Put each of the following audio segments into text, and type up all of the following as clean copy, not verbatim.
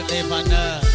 ទេ partner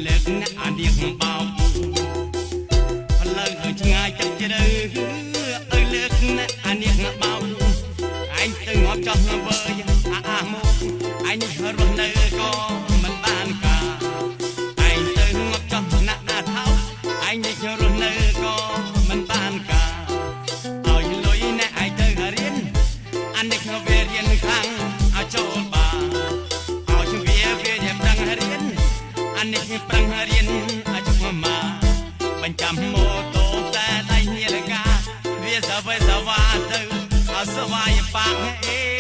លើកអ្នកអានៀងបោកផ្លូវទៅឆ្ងាយទឹកជ្រៅឲ្យលើកអ្នកអានៀងបោកឯងទៅងាប់ចោះវើយអាមកឯងនេះរស់នៅក៏មិនបានការឯងទៅងាប់ចោះណាក់ណាថោឯងនេះរស់នៅក៏មិនបានការឲ្យលុយអ្នកឯងទៅរៀនអានេះវារៀនខ្លាំងឲ្យចូលបាឲ្យជំវាជាប្រឹងរៀនអានេះប្រឹងរៀនអាចមកបញ្ចាំម៉ូតូតែដៃនាឡិកាវាសវ័យសវ៉ាទៅអសវាយប៉ាអេ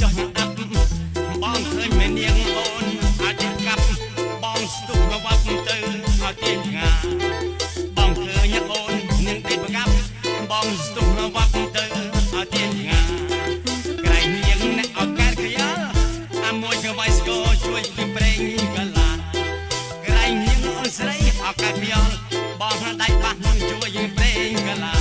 ចុះអាប់បងឃើញមាននាងអូនអាចកាប់បងស្ទុះមកវាប់ទៅឲ្យទៀងឆ្ងាបងឃើញអូននាងដេកប្រកាប់បងស្ទុះមកវាប់ទៅឲ្យទៀងឆ្ងាក្រែងនាងអ្នកអកែខ្យាអាមួយក្បៃស្គរជួយពីប្រេងកលាក្រែងនាងអូនស្រីអកែខ្យាបងដៃបាស់ជួយប្រេងកលា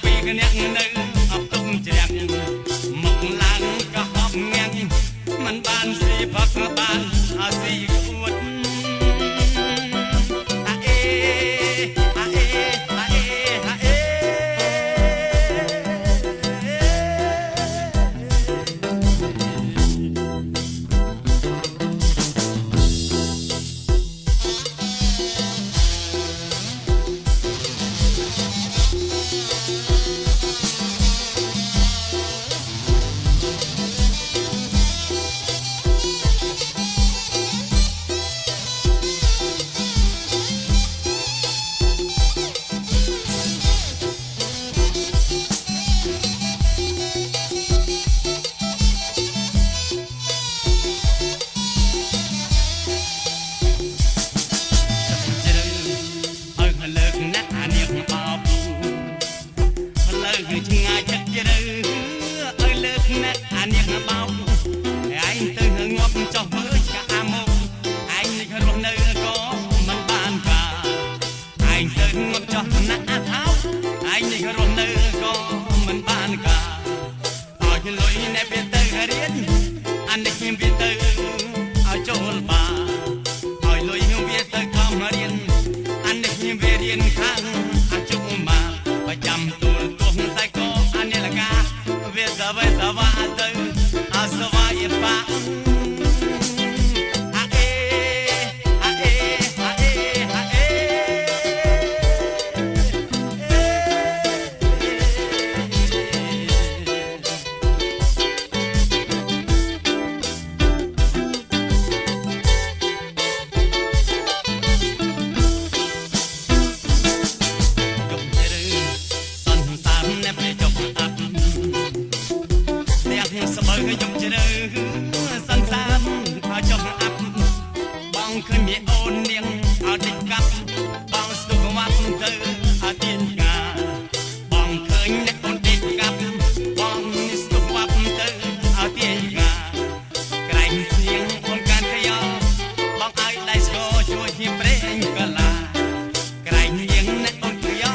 ពីអ្នកនៅអត់ទុំជ្រាបមកឡើងក៏ហប់ងាំងមិនបានស៊ីផឹកបានអត់ស៊ីគួតអាអេអាអេអាអេអាអេ ឃើញមានអូននាងអត់តិចកាប់បងស្ទុកវ៉ាប់ទៅអត់ទៀនងាបងឃើញអ្នកអូនតិចកាប់បងស្ទុកវ៉ាប់ទៅអត់ទៀនងាក្រែងស្ងៀងអូនកាន់ខ្យោបងឲ្យដៃស្គរជួយហ៊ីប្រេងកលាក្រែងនាងអ្នកអូនខ្យោ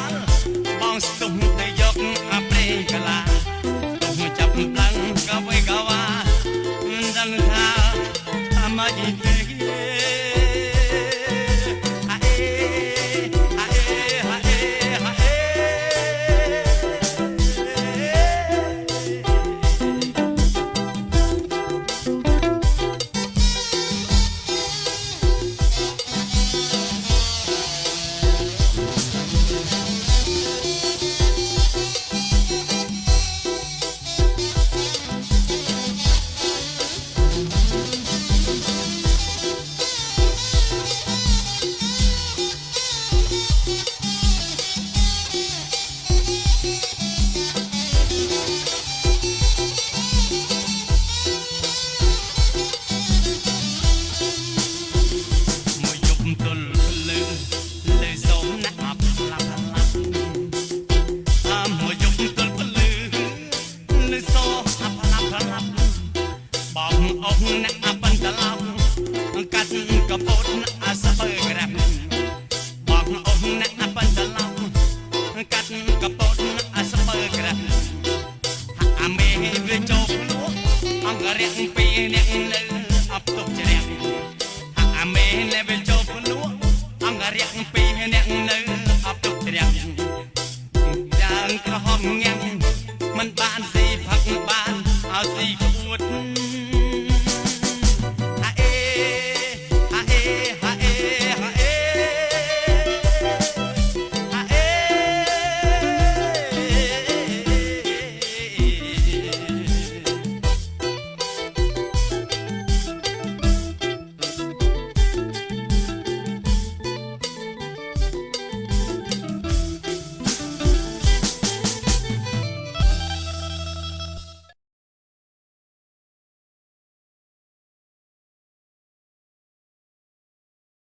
បងស្ទុះទៅយកអាប្រេងកលាទុះចាប់ប្លឹងក៏វេកវ៉ាមិនដឹងថាអាម៉ាយទេมันบานสีผักบานเอาสี